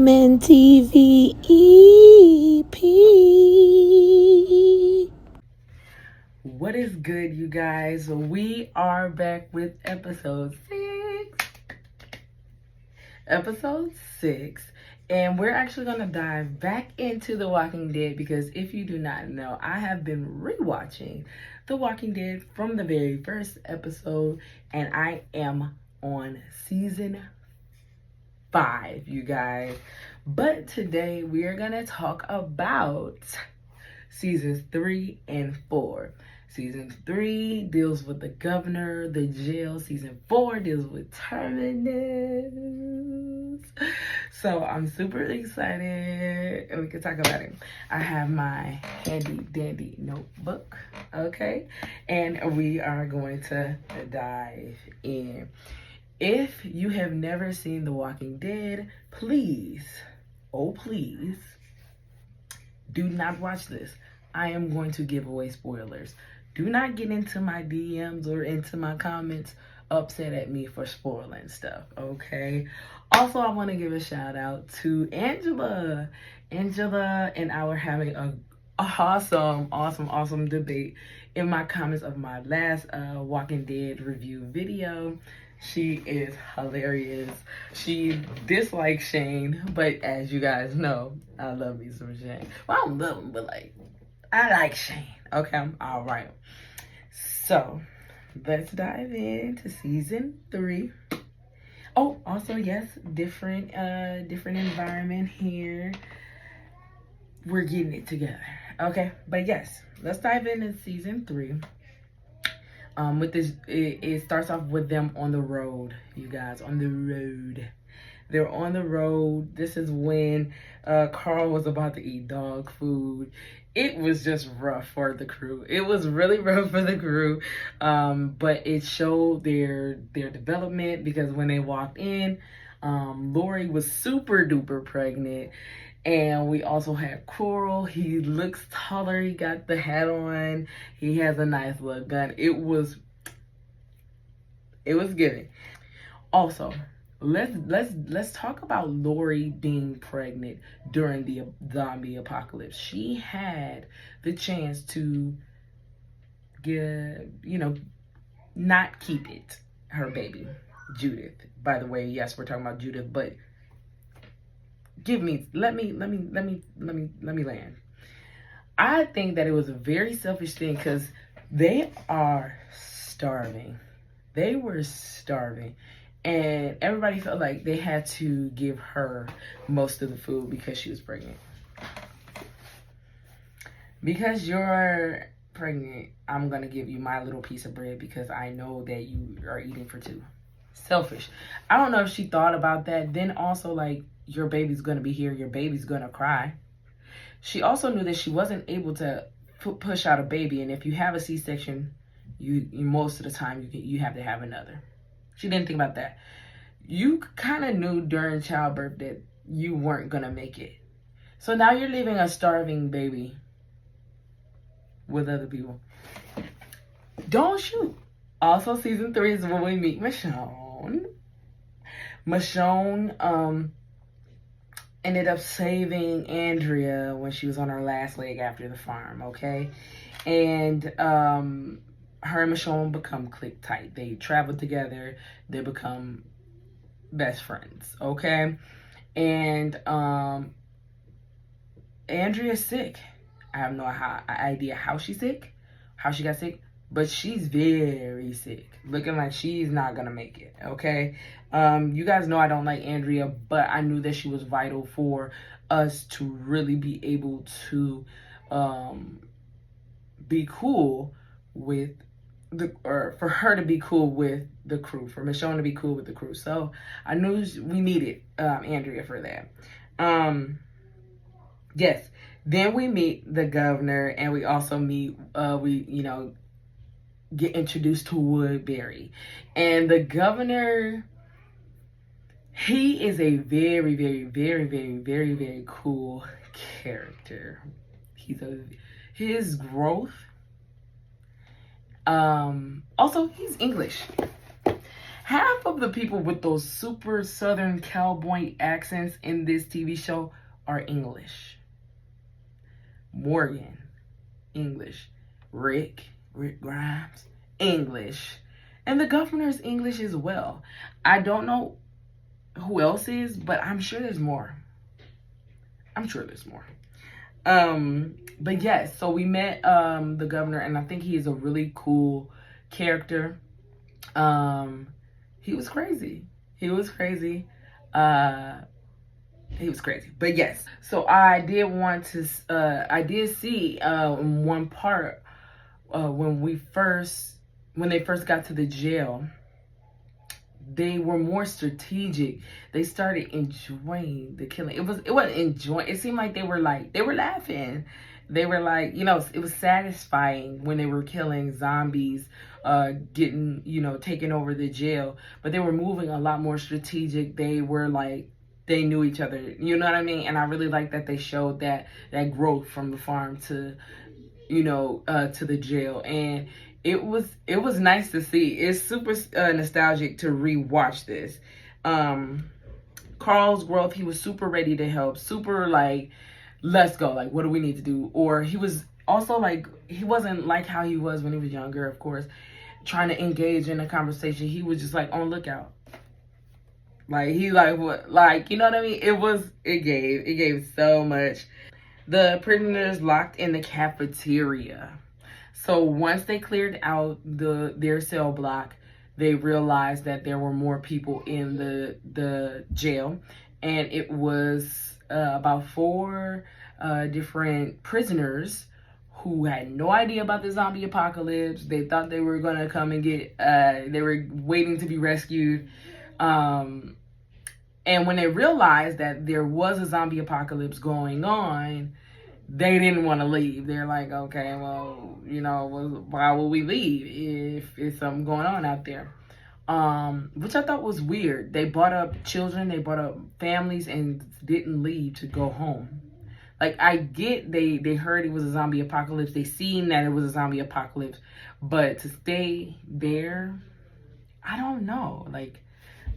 Woman TV EP. What is good, you guys? We are back with episode 6. Episode 6. And we're actually going to dive back into The Walking Dead because if you do not know, I have been rewatching The Walking Dead from the very first episode, and I am on season 5, you guys. But today we are going to talk about seasons 3 and 4. Season 3 deals with the governor, the jail. Season 4 deals with Terminus. So I'm super excited and we can talk about it. I have my handy dandy notebook, okay? And we are going to dive in. If you have never seen The Walking Dead, please, oh please, do not watch this. I am going to give away spoilers. Do not get into my DMs or into my comments upset at me for spoiling stuff, okay? Also, I want to give a shout out to Angela. Angela and I were having a awesome debate in my comments of my last Walking Dead review video. She is hilarious. She dislikes Shane, but as you guys know, I love me some Shane. Well, I don't love him, but like, I like Shane. Okay, all right. So, let's dive into season 3. Oh, also, yes, different environment here. We're getting it together. Okay, but yes, let's dive into season 3. With this, it starts off with them on the road, you guys, on the road. They're on the road. This is when Carl was about to eat dog food. It was just rough for the crew. It was really rough for the crew, but it showed their development because when they walked in, Lori was super duper pregnant. And we also had Coral. He looks taller. He got the hat on. He has a nice little gun. It was giving. Also, let's talk about Lori being pregnant during the zombie apocalypse. She had the chance to not keep it, her baby, Judith. By the way, yes, we're talking about Judith, but let me land. I think that it was a very selfish thing because they are starving. They were starving. And everybody felt like they had to give her most of the food because she was pregnant. Because you're pregnant, I'm going to give you my little piece of bread because I know that you are eating for 2. Selfish. I don't know if she thought about that. Then also, like, your baby's going to be here. Your baby's going to cry. She also knew that she wasn't able to push out a baby. And if you have a C-section, you most of the time, you have to have another. She didn't think about that. You kind of knew during childbirth that you weren't going to make it. So now you're leaving a starving baby with other people. Don't shoot. Also, season 3 is when we meet Michonne. Michonne ended up saving Andrea when she was on her last leg after the farm, okay? And her and Michonne become click tight. They travel together. They become best friends, okay? And Andrea's sick. I have no idea how she's sick, how she got sick, but she's very sick, looking like she's not gonna make it, okay? You guys know I don't like Andrea, but I knew that she was vital for us to really be able to be cool with for her to be cool with the crew, for Michonne to be cool with the crew. So I knew we needed Andrea for that. Yes. Then we meet the governor, and we also meet get introduced to Woodbury. And the governor, he is a very cool character. His growth. Also, he's English. half of the people with those super southern cowboy accents in this TV show are English. Morgan, English. Rick Grimes, English. And the governor's English as well. I don't know who else is, but I'm sure there's more. I'm sure there's more. But yes, so we met the governor, and I think he is a really cool character. He was crazy. He was crazy. He was crazy. But yes, so I did want to I did see one part when they first got to the jail. They were more strategic. They started enjoying the killing. It wasn't enjoying. It seemed like they were laughing. They were like, it was satisfying when they were killing zombies, getting, taking over the jail. But they were moving a lot more strategic. They were like, they knew each other. You know what I mean? And I really like that they showed that growth from the farm to, to the jail. And it was nice to see. It's super nostalgic to rewatch this. Carl's growth, he was super ready to help, super like, let's go, like, what do we need to do? Or he was also like, he wasn't like how he was when he was younger, of course, trying to engage in a conversation. He was just like on lookout. Like, he like, what, like, you know what I mean? It gave so much. The prisoners locked in the cafeteria. So once they cleared out their cell block, they realized that there were more people in the jail, and it was about 4 different prisoners who had no idea about the zombie apocalypse. They thought they were gonna come and get. They were waiting to be rescued. And when they realized that there was a zombie apocalypse going on, they didn't want to leave. They're like, okay, well, why would we leave if it's something going on out there? Which I thought was weird. They brought up children, they brought up families, and didn't leave to go home. Like, I get they heard it was a zombie apocalypse. They seen that it was a zombie apocalypse. But to stay there, I don't know. Like,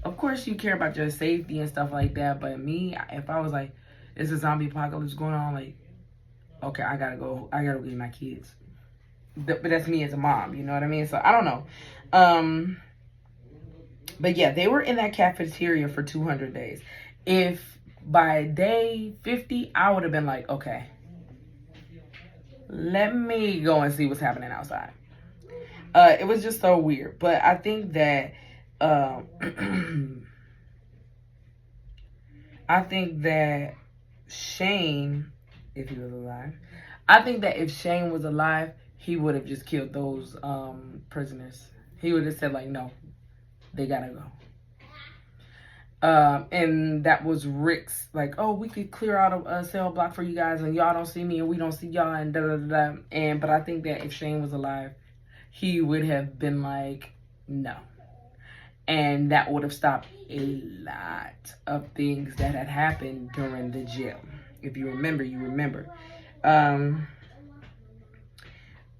of course you care about your safety and stuff like that. But me, if I was like, it's a zombie apocalypse going on, like, okay, I gotta go get my kids. But that's me as a mom, you know what I mean? So I don't know. But yeah, they were in that cafeteria for 200 days. If by day 50, I would have been like, okay, let me go and see what's happening outside. It was just so weird. But I think that Shane, if he was alive, I think that if Shane was alive, he would have just killed those prisoners. He would have said, like, no, they gotta go. And that was Rick's, like, oh, we could clear out a cell block for you guys, and y'all don't see me, and we don't see y'all, and da da da. But I think that if Shane was alive, he would have been like, no. And that would have stopped a lot of things that had happened during the jail. If you remember, you remember.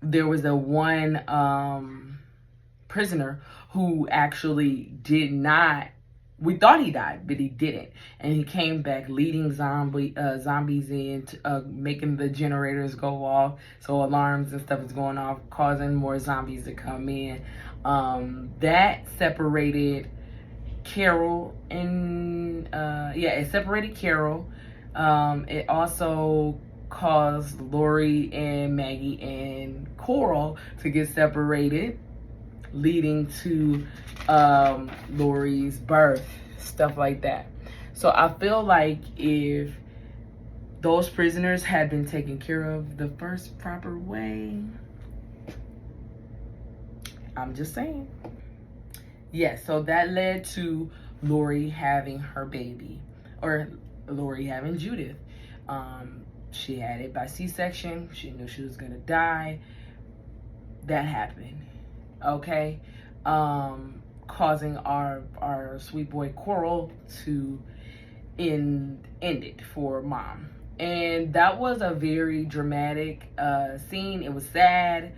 There was a one prisoner who actually did not, we thought he died, but he didn't. And he came back leading zombies in, making the generators go off. So alarms and stuff is going off, causing more zombies to come in. That separated Carol and, it separated Carol. It also caused Lori and Maggie and Coral to get separated, leading to Lori's birth, stuff like that. So I feel like if those prisoners had been taken care of the first proper way, I'm just saying. Yes, so that led to Lori having her baby, or Lori having Judith. She had it by C-section. She knew she was gonna die. That happened. Okay, causing our sweet boy Coral to end it for mom. And that was a very dramatic scene. It was sad.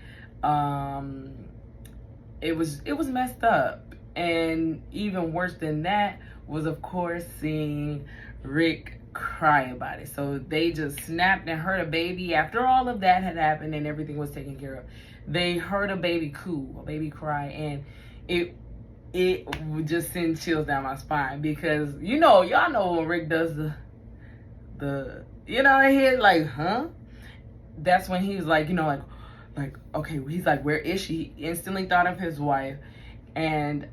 It was messed up. And even worse than that was, of course, seeing Rick cry about it. So they just snapped and heard a baby. After all of that had happened and everything was taken care of, they heard a baby coo, a baby cry, and it would just send chills down my spine, because y'all know when Rick does the his like, huh? That's when he was like, like, okay, he's like, where is she? He instantly thought of his wife. And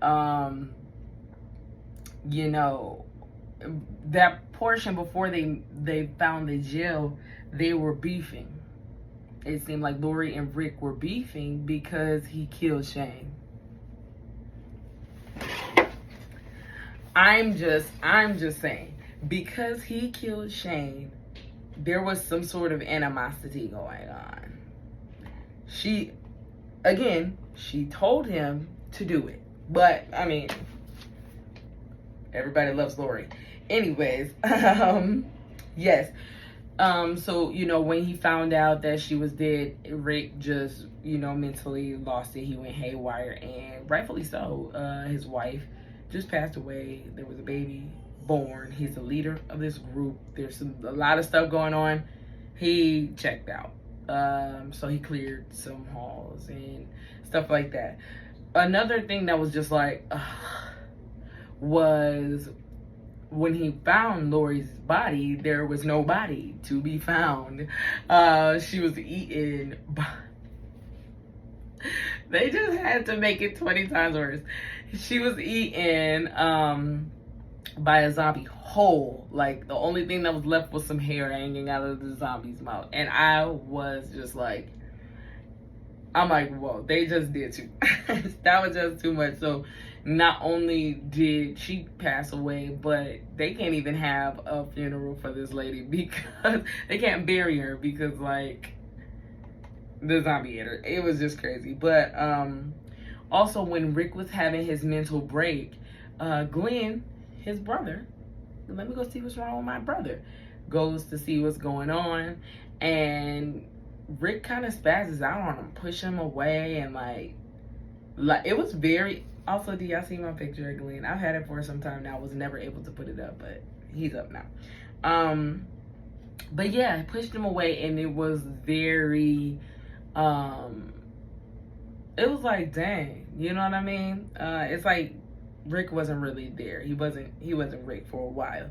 that portion before they found the jail, they were beefing. It seemed like Lori and Rick were beefing because he killed Shane. I'm just saying, because he killed Shane, there was some sort of animosity going on. She told him to do it. But, I mean, everybody loves Lori. Anyways, yes. So, when he found out that she was dead, Rick just, mentally lost it. He went haywire, and rightfully so. His wife just passed away. There was a baby born. He's the leader of this group. There's a lot of stuff going on. He checked out. So he cleared some halls and stuff like that. Another thing that was just like, was when he found Lori's body, there was no body to be found. She was eaten by... They just had to make it 20 times worse. She was eaten by a zombie whole. Like, the only thing that was left was some hair hanging out of the zombie's mouth. And I was just like, I'm like, whoa, they just did too much. That was just too much. So not only did she pass away, but they can't even have a funeral for this lady, because they can't bury her because, like, the zombie ate her. It was just crazy. But also, when Rick was having his mental break, Glenn, his brother, let me go see what's wrong with my brother, goes to see what's going on, and Rick kind of spazzes out on him, push him away, and like it was very... Also, do y'all see my picture of Glenn? I've had it for some time now. I was never able to put it up, but he's up now. But yeah, pushed him away, and it was very, it was like, dang, you know what I mean? It's like Rick wasn't really there. He wasn't Rick for a while.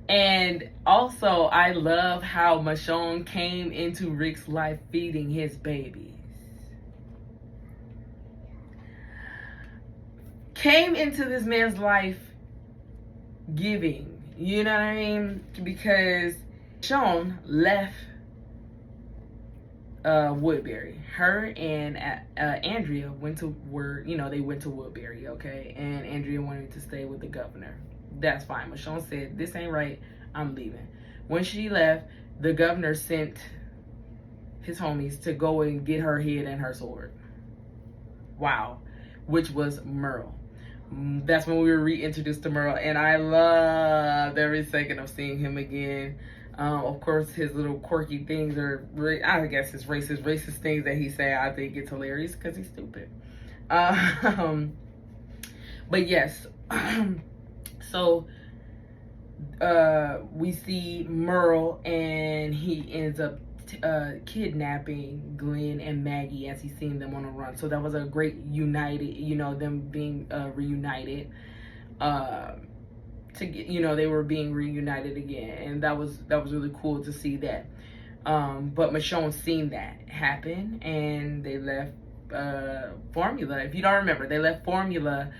And also, I love how Michonne came into Rick's life feeding his babies. Came into this man's life giving, you know what I mean? Because Michonne left Woodbury. Her and Andrea they went to Woodbury, okay? And Andrea wanted to stay with the governor. That's fine. Michonne said, this ain't right, I'm leaving. When she left, the governor sent his homies to go and get her head and her sword. Wow. Which was Merle. That's when we were reintroduced to Merle, and I loved every second of seeing him again. Of course, his little quirky things are, I guess, his racist things that he say, I think it's hilarious because he's stupid. But yes, so we see Merle, and he ends up kidnapping Glenn and Maggie as he's seeing them on a run. So that was a great united, them being reunited. To get, they were being reunited again, and that was really cool to see that. But Michonne seen that happen, and they left Formula. If you don't remember, they left Formula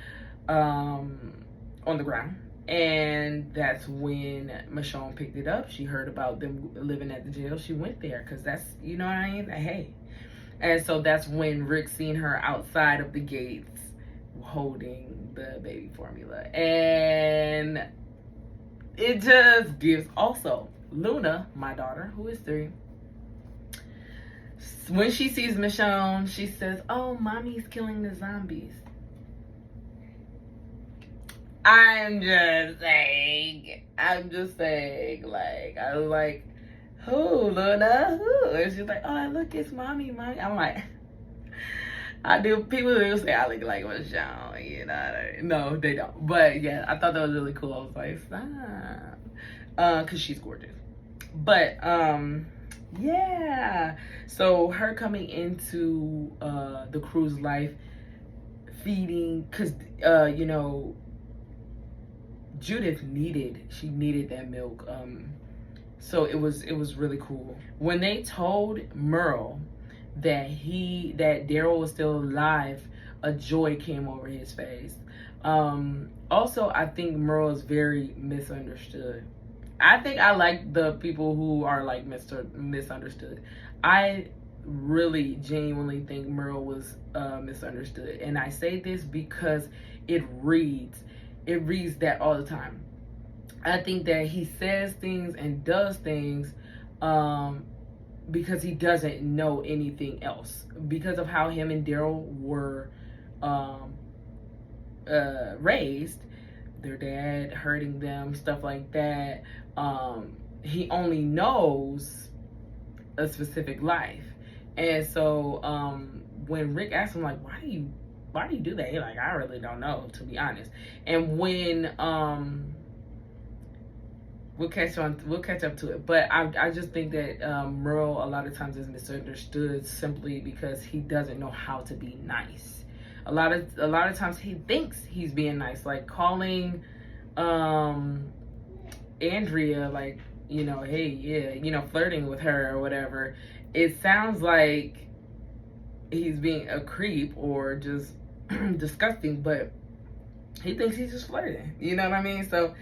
on the ground. And that's when Michonne picked it up. She heard about them living at the jail. She went there because that's, you know what I mean? Hey. And so that's when Rick seen her outside of the gates holding the baby Formula. And it just gives... Also, Luna, my daughter, who is 3, when she sees Michonne, she says, oh, mommy's killing the zombies. I'm just saying, like, I was like, who, Luna, who? And she's like, oh, look, it's mommy. I'm like, I do. People will say I look like Michonne, you know. No, they don't. But yeah, I thought that was really cool. I was like, stop, cause she's gorgeous. But yeah. So her coming into the crew's life, feeding, cause you know, Judith needed that milk. So it was really cool when they told Merle that Daryl was still alive. A joy came over his face. Also, I think Merle is very misunderstood. I think I like the people who are like misunderstood. I really genuinely think Merle was misunderstood, and I say this because it reads that all the time. I think that he says things and does things because he doesn't know anything else, because of how him and Daryl were raised, their dad hurting them, stuff like that. He only knows a specific life, and so when Rick asked him like, why do you do that? He's like, I really don't know, to be honest. And when we'll catch up to it, but I just think that Merle a lot of times is misunderstood simply because he doesn't know how to be nice. A lot of times he thinks he's being nice, like calling Andrea, like, you know, hey, yeah, you know, flirting with her or whatever. It sounds like he's being a creep or just disgusting, but he thinks he's just flirting, you know what I mean? So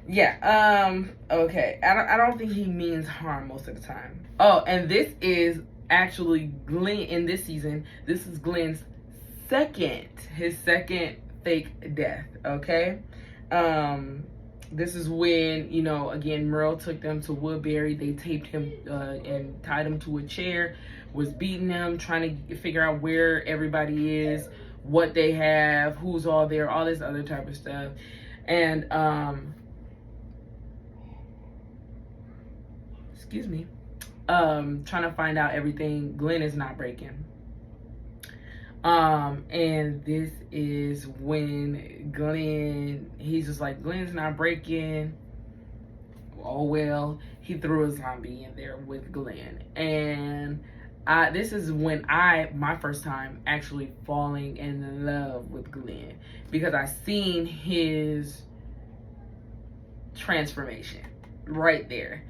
yeah, okay, I don't think he means harm most of the time. Oh, and this is actually Glenn in this season. This is Glenn's his second fake death, okay? This is when, you know, again, Merle took them to Woodbury. They taped him and tied him to a chair, was beating him, trying to figure out where everybody is, what they have, who's all there, all this other type of stuff. And, excuse me, trying to find out everything. Glenn is not breaking. And this is when he's just like, Glenn's not breaking. Oh well, he threw a zombie in there with Glenn. And this is when my first time actually falling in love with Glenn, because I seen his transformation right there.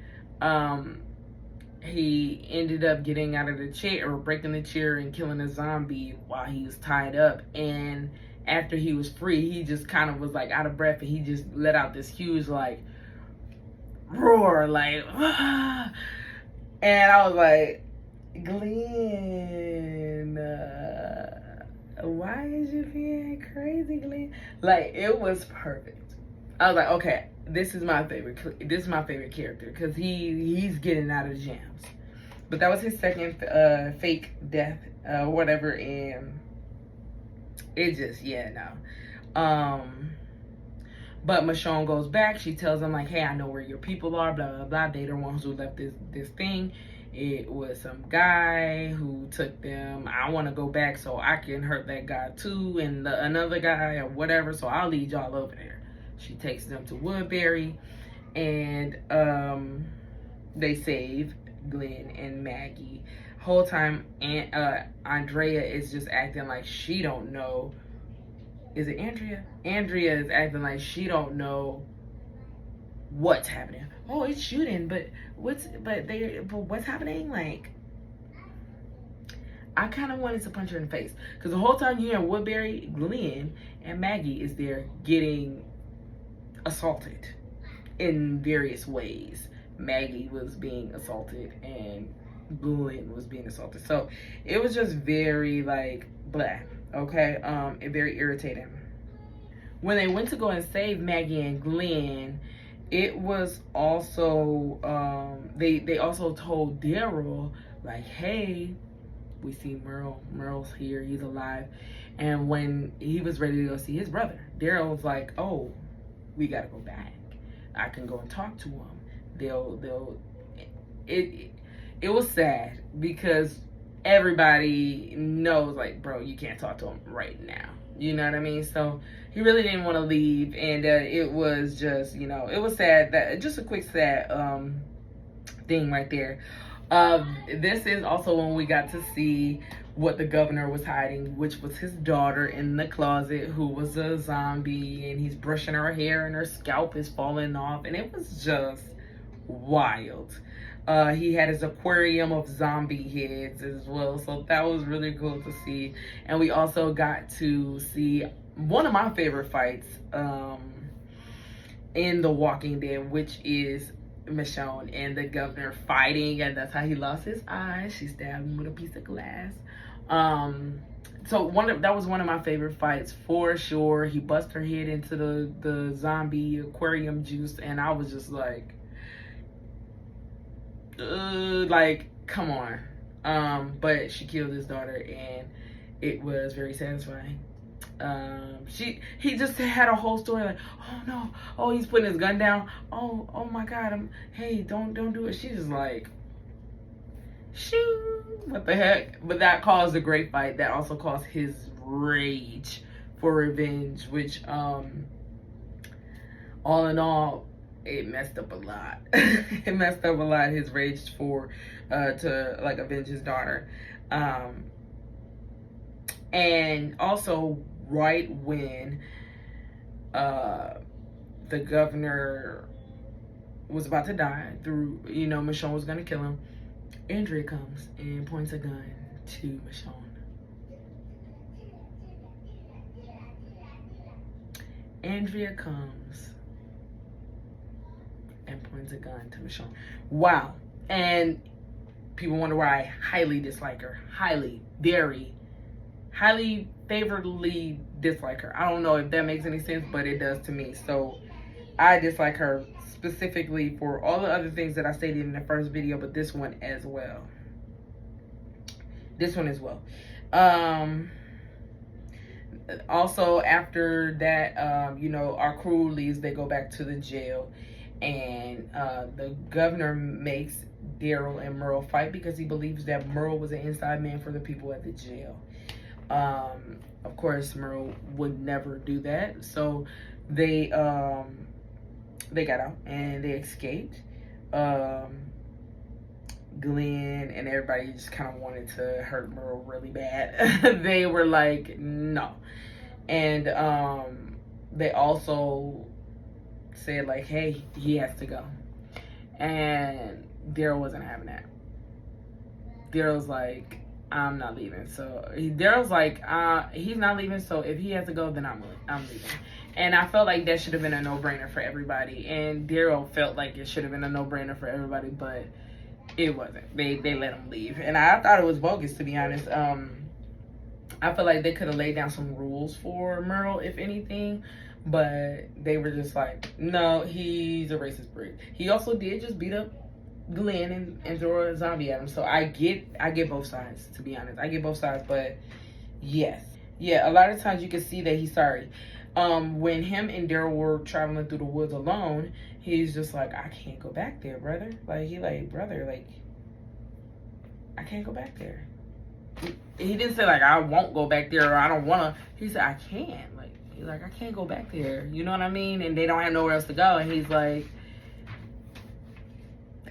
He ended up getting out of the chair, or breaking the chair and killing a zombie while he was tied up. And after he was free, he just kind of was like out of breath, and he just let out this huge like roar, like ah! And I was like, Glenn, why is you being crazy, Glenn? Like, it was perfect. I was like, okay, this is my favorite character, because he's getting out of the jams. But that was his second fake death, whatever, and it just, yeah, no. But Michonne goes back. She tells them like, hey, I know where your people are, blah blah blah. They're the ones who left this thing. It was some guy who took them. I want to go back so I can hurt that guy too, and another guy or whatever. So I'll lead y'all over there. She takes them to Woodbury, and they save Glenn and Maggie. Whole time, and Andrea is just acting like she don't know. Is it Andrea? Andrea is acting like she don't know what's happening. Oh, it's shooting, but what's happening? Like, I kind of wanted to punch her in the face, because the whole time you're in Woodbury, Glenn and Maggie is there getting assaulted in various ways. Maggie was being assaulted and Glenn was being assaulted. So it was just very like blah, okay? And very irritating. When they went to go and save Maggie and Glenn, it was also they also told Daryl like, hey, we see Merle's here, he's alive. And when he was ready to go see his brother, Daryl was like, oh, we gotta go back. I can go and talk to him. It was sad, because everybody knows, like, bro, you can't talk to him right now. You know what I mean? So he really didn't want to leave, and it was just, you know, it was sad. That just a quick sad thing right there. This is also when we got to see what the governor was hiding, which was his daughter in the closet, who was a zombie, and he's brushing her hair and her scalp is falling off, and it was just wild. He had his aquarium of zombie heads as well, so that was really cool to see. And we also got to see one of my favorite fights in The Walking Dead, which is Michonne and the governor fighting, and that's how he lost his eye. She stabbed him with a piece of glass. So that was one of my favorite fights for sure. He bust her head into the zombie aquarium juice, and I was just like come on. But she killed his daughter, and it was very satisfying. He just had a whole story like, oh no, oh, he's putting his gun down, oh my god, hey, don't do it. She's just like, shing, what the heck. But that caused a great fight. That also caused his rage for revenge, which all in all, it messed up a lot. It messed up a lot, his rage for to like avenge his daughter. And also right when the governor was about to die, through, you know, Michonne was gonna kill him, Andrea comes and points a gun to Michonne. Andrea comes and points a gun to Michonne. Wow. And people wonder why I highly dislike her. Very highly favorably dislike her. I don't know if that makes any sense, but it does to me. So I dislike her specifically for all the other things that I stated in the first video, but this one as well. Also after that, you know, our crew leaves, they go back to the jail, and the governor makes Daryl and Merle fight because he believes that Merle was an inside man for the people at the jail. Of course, Merle would never do that, so they got out and they escaped. Glenn and everybody just kind of wanted to hurt Merle really bad. They were like, no. And they also said like, hey, he has to go. And Daryl wasn't having that. Daryl's like, I'm not leaving. So Daryl's like, he's not leaving, so if he has to go, then I'm leaving. And I felt like that should have been a no-brainer for everybody. And Daryl felt like it should have been a no-brainer for everybody, but it wasn't. They let him leave. And I thought it was bogus, to be honest. I feel like they could have laid down some rules for Merle, if anything. But they were just like, no, he's a racist prick. He also did just beat up Glenn and throw a zombie at him. So I get both sides, to be honest. I get both sides, but yes. Yeah, a lot of times you can see that he's sorry. When him and Daryl were traveling through the woods alone, he's just like, I can't go back there, brother. Like, he like, brother, like, I can't go back there. He didn't say like, I won't go back there, or I don't want to. He said, I can't. Like, he's like, I can't go back there. You know what I mean? And they don't have nowhere else to go. And he's like,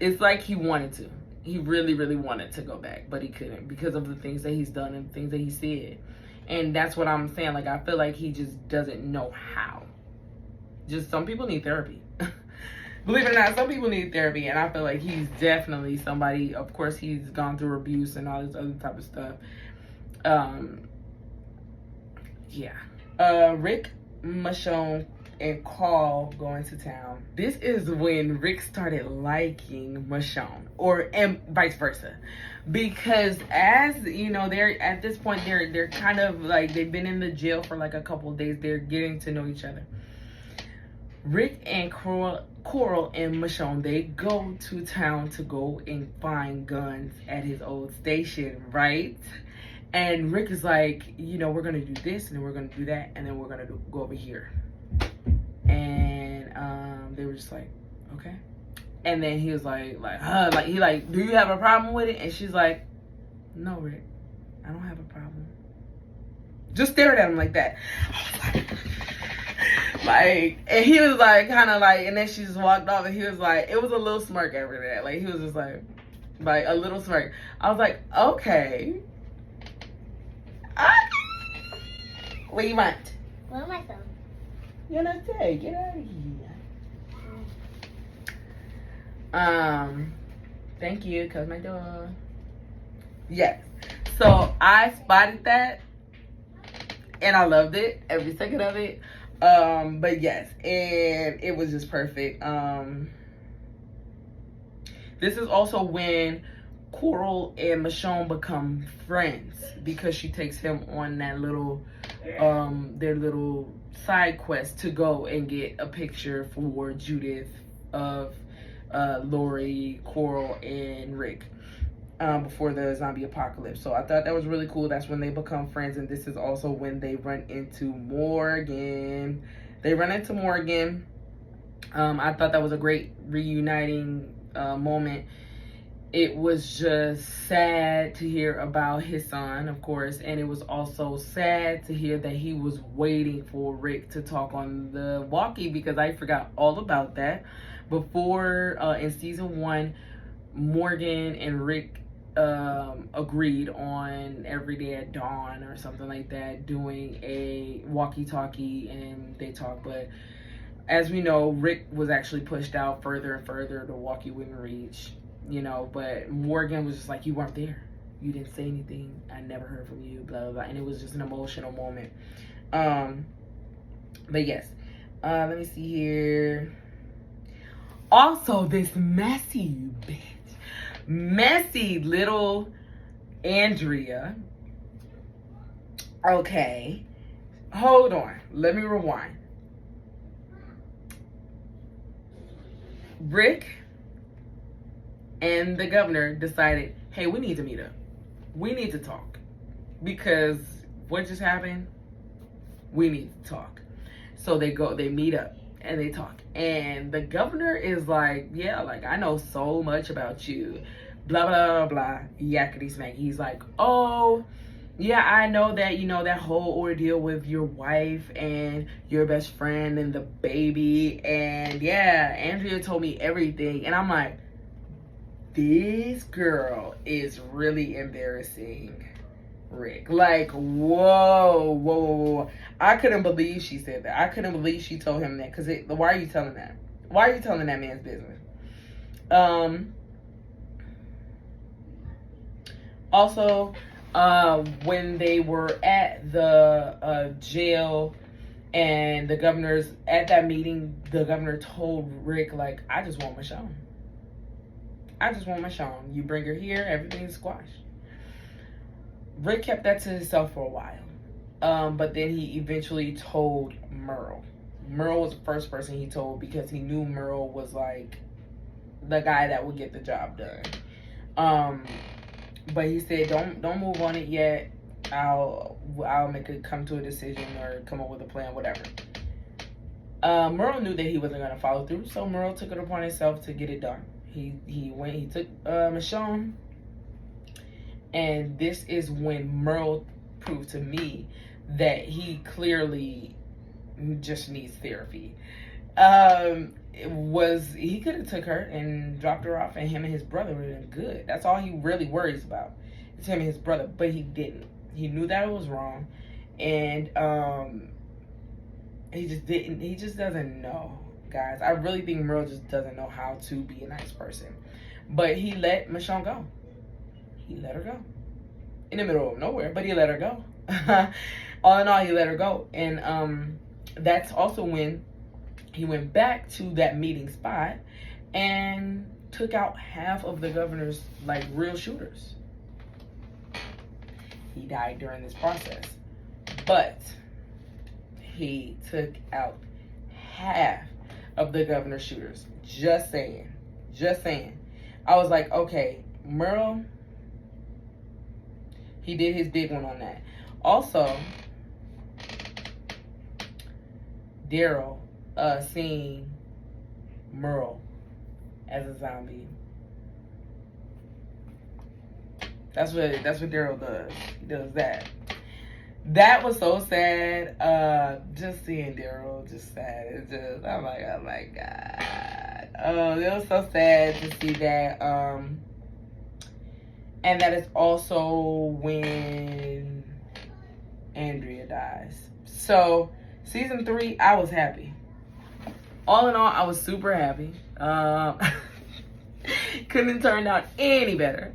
it's like he wanted to. He really, really wanted to go back, but he couldn't because of the things that he's done and things that he said. And that's what I'm saying. Like, I feel like he just doesn't know how. Just some people need therapy. Believe it or not, some people need therapy. And I feel like he's definitely somebody. Of course, he's gone through abuse and all this other type of stuff. Yeah. Rick, Michonne, and Carl going to town. This is when Rick started liking Michonne, and vice versa, because as you know, they're at this point they're kind of like, they've been in the jail for like a couple of days. They're getting to know each other. Rick and Coral and Michonne, they go to town to go and find guns at his old station, right? And Rick is like, you know, we're gonna do this, and then we're gonna do that, and then we're gonna go over here. And they were just like, okay. And then he was like, do you have a problem with it? And she's like, No, Rick, I don't have a problem. Just stared at him like that. Like, and he was like, kind of like, and then she just walked off, and he was like, it was a little smirk after that. Like, he was just like a little smirk. I was like, okay. What do you want? What am I phone? You're not dead. Get out of here. Thank you, close my door. Yes. So I spotted that, and I loved it, every second of it. But yes, and it was just perfect. This is also when Coral and Michonne become friends, because she takes him on that little, their little side quest to go and get a picture for Judith of Lori, Coral, and Rick before the zombie apocalypse. So I thought that was really cool. That's when they become friends, and this is also when they run into Morgan. I thought that was a great reuniting moment. It was just sad to hear about his son, of course, and it was also sad to hear that he was waiting for Rick to talk on the walkie, because I forgot all about that. Before, in season 1, Morgan and Rick agreed on every day at dawn or something like that, doing a walkie-talkie, and they talked. But as we know, Rick was actually pushed out further and further. The walkie wouldn't reach, you know. But Morgan was just like, you weren't there, you didn't say anything, I never heard from you, blah blah blah. And it was just an emotional moment. But yes, let me see here. Also, this messy little Andrea. Okay, hold on, let me rewind. Rick and the governor decided, hey, we need to meet up. We need to talk. Because what just happened? We need to talk. So they meet up and they talk. And the governor is like, yeah, like, I know so much about you. Blah, blah, blah, yakety smack. He's like, oh, yeah, I know that, you know, that whole ordeal with your wife and your best friend and the baby. And yeah, Andrea told me everything. And I'm like, this girl is really embarrassing Rick. Like, whoa. I couldn't believe she said that. I couldn't believe she told him that. Because why are you telling that? Why are you telling that man's business? Also, when they were at the jail and the governor's at that meeting, the governor told Rick, like, I just want Michonne. You bring her here, everything's squashed. Rick kept that to himself for a while. But then he eventually told Merle. Merle was the first person he told, because he knew Merle was like the guy that would get the job done. But he said, don't move on it yet. I'll come to a decision or come up with a plan, whatever. Merle knew that he wasn't gonna follow through, so Merle took it upon himself to get it done. He took Michonne, and this is when Merle proved to me that he clearly just needs therapy. He could have took her and dropped her off, and him and his brother would have been good. That's all he really worries about. It's him and his brother, but he didn't. He knew that it was wrong, and he just didn't. He just doesn't know, guys. I really think Merle just doesn't know how to be a nice person. But he let Michonne go. He let her go in the middle of nowhere, but he let her go. All in all, he let her go, and that's also when he went back to that meeting spot and took out half of the governor's, like, real shooters. He died during this process, but he took out half of the governor's shooters. Just saying. I was like, okay, Merle, he did his big one on that. Also, Daryl seeing Merle as a zombie. That's what Daryl does. He does that. That was so sad. Just seeing Daryl just sad. It's just, I'm like, oh my God. Oh, it was so sad to see that. And that is also when Andrea dies. So season 3, I was happy. All in all, I was super happy. Couldn't have turned out any better.